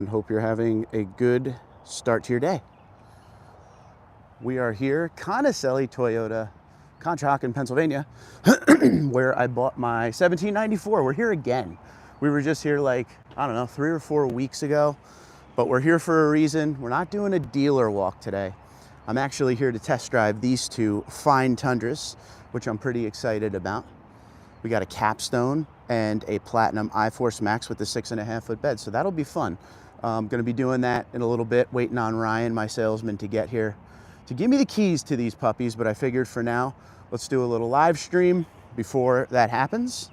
and hope you're having a good start to your day. We are here, Conocelli Toyota, Conshohocken, Pennsylvania, where I bought my 1794. We're here again. We were just here like, I don't know, 3 or 4 weeks ago, but we're here for a reason. We're not doing a dealer walk today. I'm actually here to test drive these two fine Tundras, which I'm pretty excited about. We got a Capstone and a Platinum iForce Max with the 6.5 foot bed, so that'll be fun. I'm gonna be doing that in a little bit, waiting on Ryan, my salesman, to get here to give me the keys to these puppies, but I figured for now, let's do a little live stream before that happens.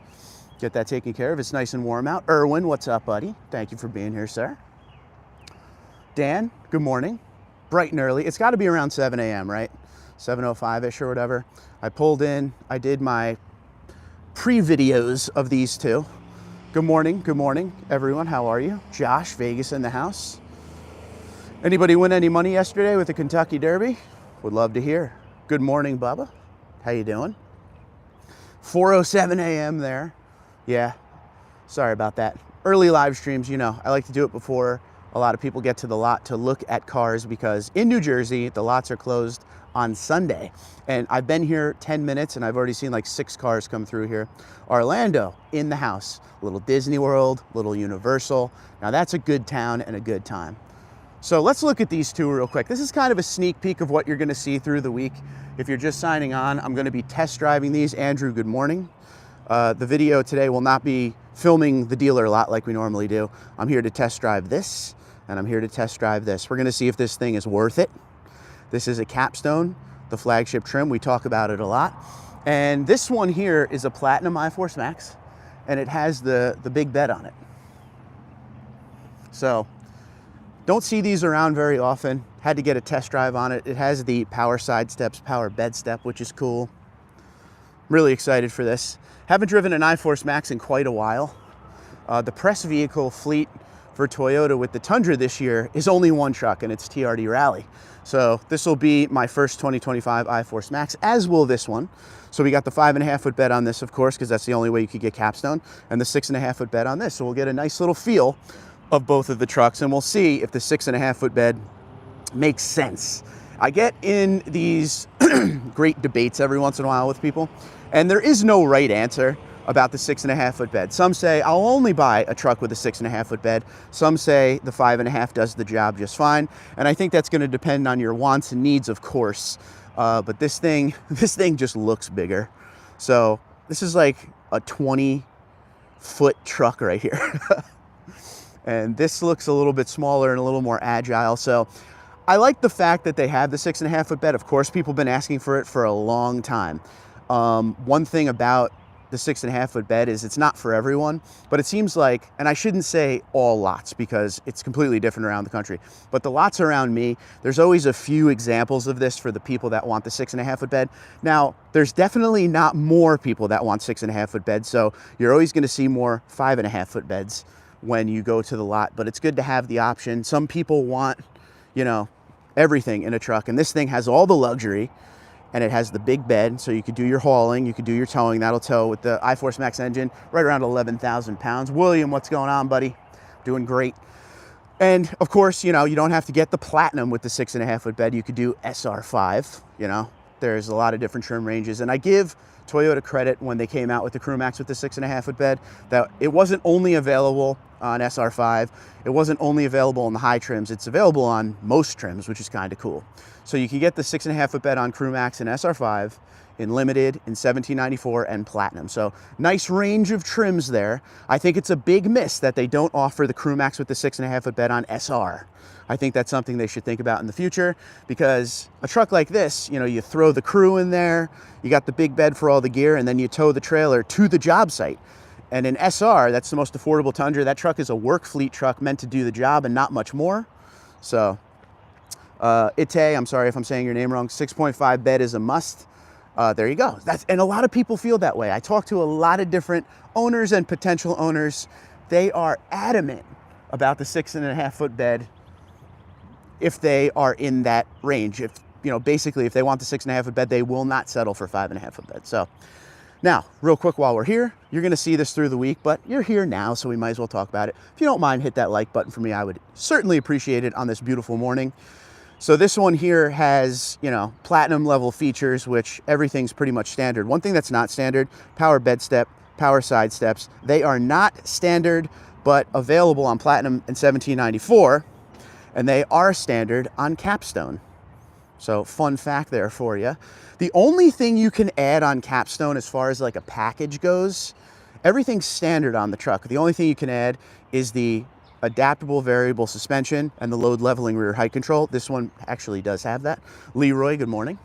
Get that taken care of. It's nice and warm out. Erwin, what's up, buddy? Thank you for being here, sir. Dan, good morning. Bright and early. It's gotta be around 7 a.m., right? 7:05-ish or whatever. I pulled in, I did my pre-videos of these two. Good morning, everyone. How are you? Josh, Vegas in the house. Anybody win any money yesterday with the Kentucky Derby? Would love to hear. Good morning, Bubba. How you doing? 4:07 a.m. there. Yeah, sorry about that. Early live streams, you know, I like to do it before a lot of people get to the lot to look at cars, because in New Jersey, the lots are closed on Sunday. And I've been here 10 minutes and I've already seen like 6 cars come through here. Orlando in the house, little Disney World, little Universal. Now that's a good town and a good time. So let's look at these two real quick. This is kind of a sneak peek of what you're gonna see through the week. If you're just signing on, I'm gonna be test driving these. Andrew, good morning. The video today will not be filming the dealer lot like we normally do. I'm here to test drive this, and I'm here to test drive this. We're gonna see if this thing is worth it. This is a Capstone, the flagship trim. We talk about it a lot. And this one here is a Platinum iForce Max, and it has the big bed on it. So, don't see these around very often. Had to get a test drive on it. It has the power side steps, power bed step, which is cool. Really excited for this. Haven't driven an iForce Max in quite a while. The press vehicle fleet for Toyota with the Tundra this year is only one truck, and it's TRD Rally. So this will be my first 2025 iForce Max, as will this one. So we got the 5.5 foot bed on this, of course, because that's the only way you could get Capstone, and the 6.5 foot bed on this. So we'll get a nice little feel of both of the trucks, and we'll see if the 6.5 foot bed makes sense. I get in these great debates every once in a while with people, and there is no right answer about the 6.5 foot bed. Some say I'll only buy a truck with a 6.5 foot bed. Some say the 5.5 does the job just fine. And I think that's gonna depend on your wants and needs, of course. But this thing just looks bigger. So this is like a 20-foot truck right here. And this looks a little bit smaller and a little more agile. So I like the fact that they have the 6.5 foot bed. Of course, people have been asking for it for a long time. One thing about the 6.5 foot bed is it's not for everyone, but it seems like, and I shouldn't say all lots because it's completely different around the country, but the lots around me, there's always a few examples of this for the people that want the 6.5 foot bed. Now, there's definitely not more people that want 6.5 foot beds, so you're always gonna see more 5.5 foot beds when you go to the lot, but it's good to have the option. Some people want, you know, everything in a truck, and this thing has all the luxury, and it has the big bed, so you could do your hauling, you could do your towing. That'll tow with the iForce Max engine, right around 11,000 pounds. William, what's going on, buddy? Doing great. And of course, you know, you don't have to get the Platinum with the 6.5 foot bed. You could do SR5, you know. There's a lot of different trim ranges, and I give Toyota credit when they came out with the Crew Max with the 6.5 foot bed, that it wasn't only available on SR5, it wasn't only available on the high trims, it's available on most trims, which is kind of cool. So you can get the 6.5 foot bed on Crew Max and SR5, in Limited, in 1794, and Platinum. So nice range of trims there. I think it's a big miss that they don't offer the Crew Max with the 6.5 foot bed on SR. I think that's something they should think about in the future, because a truck like this, you know, you throw the crew in there, you got the big bed for all the gear, and then you tow the trailer to the job site. And in SR, that's the most affordable Tundra. That truck is a work fleet truck meant to do the job and not much more. So, Ite, I'm sorry if I'm saying your name wrong, 6.5 bed is a must. There you go. And a lot of people feel that way. I talk to a lot of different owners and potential owners. They are adamant about the 6.5 foot bed if they are in that range. If, you know, basically if they want the 6.5 foot bed, they will not settle for 5.5 foot bed. So Now, real quick while we're here, you're gonna see this through the week, but you're here now, so we might as well talk about it. If you don't mind, hit that like button for me. I would certainly appreciate it on this beautiful morning. So this one here has, you know, platinum level features, which everything's pretty much standard. One thing that's not standard, power bed step, power side steps. They are not standard, but available on Platinum and 1794, and they are standard on Capstone. So fun fact there for you. The only thing you can add on Capstone as far as like a package goes, everything's standard on the truck. The only thing you can add is the adaptable variable suspension and the load leveling rear height control. This one actually does have that. Leroy, good morning.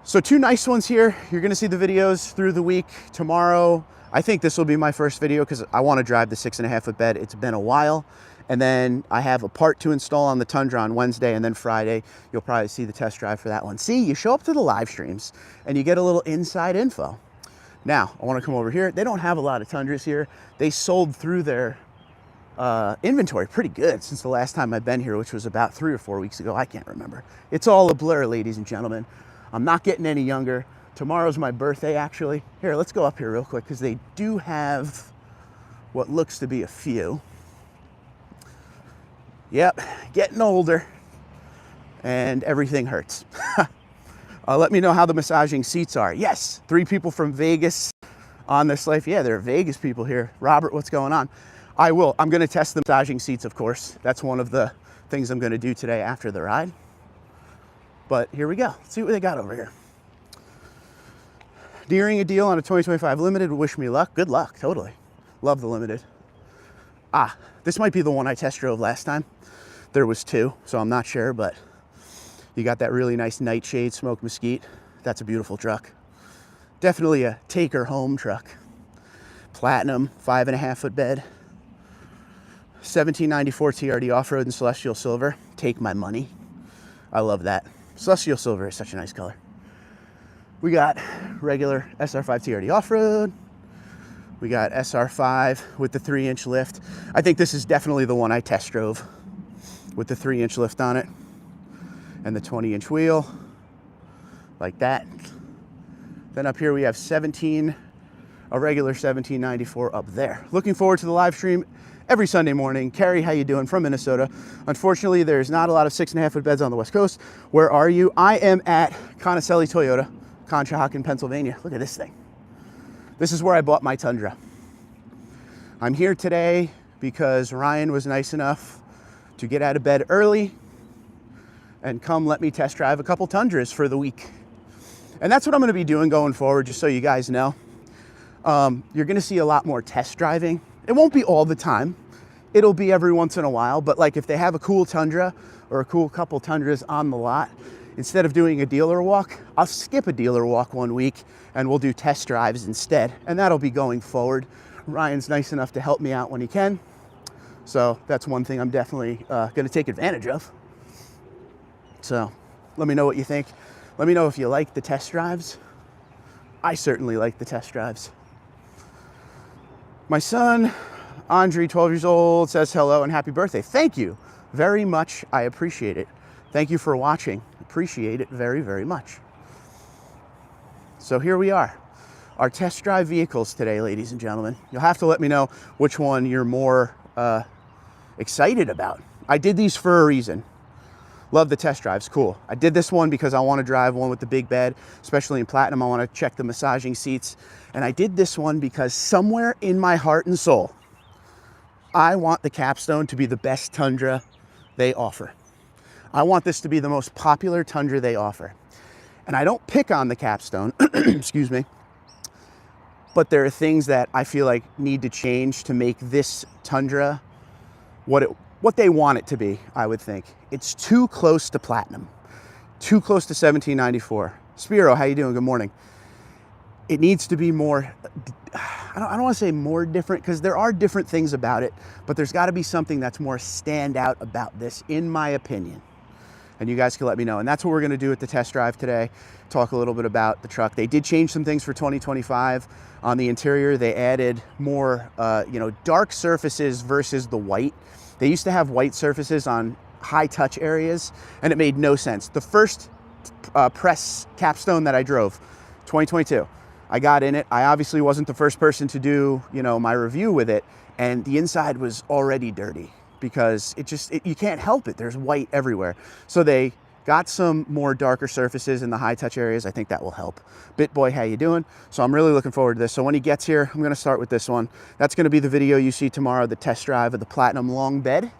So two nice ones here. You're gonna see the videos through the week. Tomorrow, I think this will be my first video because I wanna drive the 6.5 foot bed. It's been a while. And then I have a part to install on the Tundra on Wednesday, and then Friday, you'll probably see the test drive for that one. See, you show up to the live streams and you get a little inside info. Now, I wanna come over here. They don't have a lot of Tundras here. They sold through their inventory pretty good since the last time I've been here, which was about 3 or 4 weeks ago. I can't remember. It's all a blur, ladies and gentlemen. I'm not getting any younger. Tomorrow's my birthday, actually. Here, let's go up here real quick because they do have what looks to be a few. Yep, getting older and everything hurts. Let me know how the massaging seats are. Yes, 3 people from Vegas on this life. Yeah, there are Vegas people here. Robert, what's going on? I will. I'm going to test the massaging seats, of course. That's one of the things I'm going to do today after the ride. But here we go. Let's see what they got over here. Nearing a deal on a 2025 Limited. Wish me luck. Good luck. Totally. Love the Limited. Ah, this might be the one I test drove last time. There was 2, so I'm not sure, but you got that really nice nightshade smoke mesquite. That's a beautiful truck. Definitely a take her home truck. Platinum, 5.5 foot bed. 1794 TRD off-road in Celestial Silver. Take my money. I love that. Celestial Silver is such a nice color. We got regular SR5 TRD off-road. We got SR5 with the 3-inch lift. I think this is definitely the one I test drove with the 3-inch lift on it and the 20-inch wheel like that. Then up here we have a regular 1794 up there. Looking forward to the live stream every Sunday morning. Carrie, how you doing? From Minnesota. Unfortunately, there's not a lot of 6.5 foot beds on the West Coast. Where are you? I am at Conacelli Toyota, Conshohocken, Pennsylvania. Look at this thing. This is where I bought my Tundra. I'm here today because Ryan was nice enough to get out of bed early and come let me test drive a couple Tundras for the week. And that's what I'm gonna be doing going forward, just so you guys know. You're gonna see a lot more test driving. It won't be all the time. It'll be every once in a while, but like if they have a cool Tundra or a cool couple Tundras on the lot, instead of doing a dealer walk, I'll skip a dealer walk one week and we'll do test drives instead. And that'll be going forward. Ryan's nice enough to help me out when he can. So that's one thing I'm definitely gonna take advantage of. So let me know what you think. Let me know if you like the test drives. I certainly like the test drives. My son, Andre, 12 years old, says hello and happy birthday. Thank you very much. I appreciate it. Thank you for watching. Appreciate it very, very much. So here we are, our test drive vehicles today, ladies and gentlemen. You'll have to let me know which one you're more excited about. I did these for a reason. Love the test drives, cool. I did this one because I want to drive one with the big bed, especially in Platinum. I want to check the massaging seats. And I did this one because somewhere in my heart and soul, I want the Capstone to be the best Tundra they offer. I want this to be the most popular Tundra they offer. And I don't pick on the Capstone, excuse me, but there are things that I feel like need to change to make this Tundra what they want it to be, I would think. It's too close to Platinum, too close to 1794. Spiro, how you doing? Good morning. It needs to be more, I don't want to say more different, because there are different things about it, but there's got to be something that's more standout about this, in my opinion. And you guys can let me know. And that's what we're going to do at the test drive today. Talk a little bit about the truck. They did change some things for 2025 on the interior. They added more, dark surfaces versus the white. They used to have white surfaces on high touch areas, and it made no sense. The first press Capstone that I drove, 2022, I got in it. I obviously wasn't the first person to do, you know, my review with it, and the inside was already dirty because you can't help it. There's white everywhere. So they got some more darker surfaces in the high touch areas. I think that will help. BitBoy, how you doing? So I'm really looking forward to this. So when he gets here, I'm gonna start with this one. That's gonna be the video you see tomorrow, the test drive of the Platinum long bed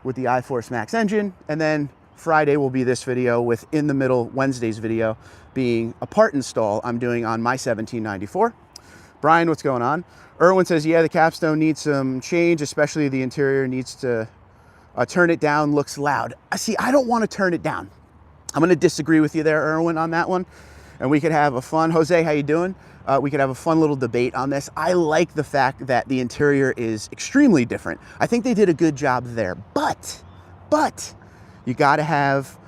with the iForce Max engine. And then Friday will be this video with, in the middle, Wednesday's video being a part install I'm doing on my 1794. Brian, what's going on? Erwin says, yeah, the capstone needs some change, especially the interior needs to turn it down, looks loud. See, I don't want to turn it down. I'm going to disagree with you there, Erwin, on that one. And we could have a fun, Jose, how you doing? We could have a fun little debate on this. I like the fact that the interior is extremely different. I think they did a good job there, but you got to have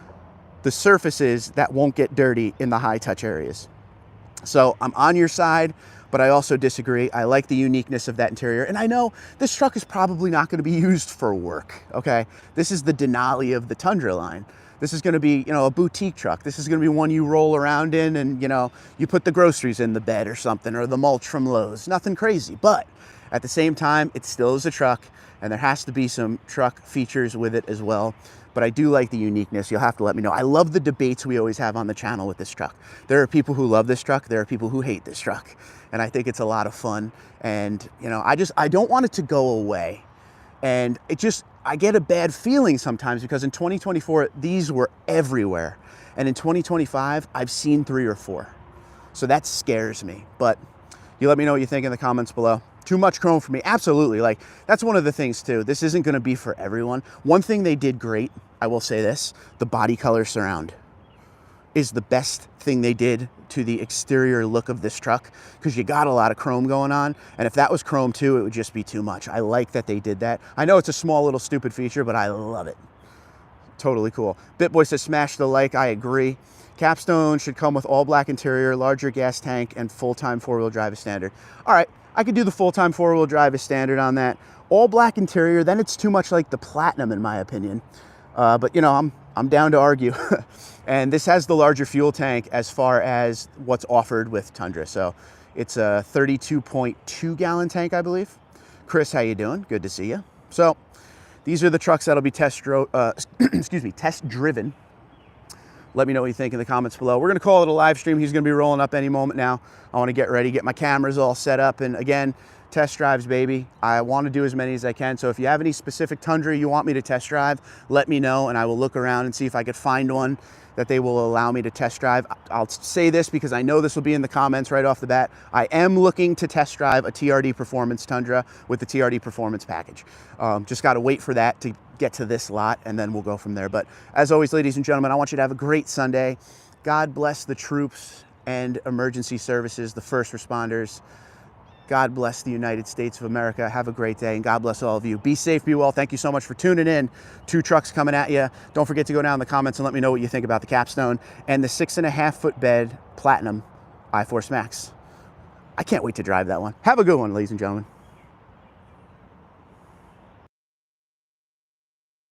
the surfaces that won't get dirty in the high touch areas. So I'm on your side, but I also disagree. I like the uniqueness of that interior. And I know this truck is probably not going to be used for work, okay? This is the Denali of the Tundra line. This is going to be, you know, a boutique truck. This is going to be one you roll around in and, you know, you put the groceries in the bed or something, or the mulch from Lowe's. Nothing crazy, but at the same time, it still is a truck, and there has to be some truck features with it as well. But I do like the uniqueness. You'll have to let me know. I love the debates we always have on the channel with this truck. There are people who love this truck. There are people who hate this truck. And I think it's a lot of fun. And, you know, I don't want it to go away. And I get a bad feeling sometimes because in 2024, these were everywhere. And in 2025, I've seen 3 or 4. So that scares me. But you let me know what you think in the comments below. Too much chrome for me? Absolutely. Like, that's one of the things too. This isn't going to be for everyone. One thing they did great, I will say this, the body color surround is the best thing they did to the exterior look of this truck, because you got a lot of chrome going on. And if that was chrome too, it would just be too much. I like that they did that. I know it's a small little stupid feature, but I love it. Totally cool. BitBoy says, smash the like. I agree. Capstone should come with all black interior, larger gas tank, and full-time 4-wheel drive as standard. All right, I could do the full-time 4-wheel drive as standard on that. All black interior, then it's too much like the Platinum in my opinion. But you know, I'm down to argue. And this has the larger fuel tank as far as what's offered with Tundra. So it's a 32.2 gallon tank, I believe. Chris, how you doing? Good to see you. So these are the trucks that'll be test driven. Let me know what you think in the comments below. We're gonna call it a live stream. He's gonna be rolling up any moment now. I wanna get ready, get my cameras all set up. And again, test drives, baby. I wanna do as many as I can. So if you have any specific Tundra you want me to test drive, let me know and I will look around and see if I could find one that they will allow me to test drive. I'll say this because I know this will be in the comments right off the bat. I am looking to test drive a TRD Performance Tundra with the TRD Performance package. Just gotta wait for that to get to this lot and then we'll go from there. But as always, ladies and gentlemen, I want you to have a great Sunday. God bless the troops and emergency services, the first responders. God bless the United States of America. Have a great day, and God bless all of you. Be safe, be well. Thank you so much for tuning in. 2 trucks coming at you. Don't forget to go down in the comments and let me know what you think about the capstone and the 6.5-foot bed Platinum iForce Max. I can't wait to drive that one. Have a good one, ladies and gentlemen.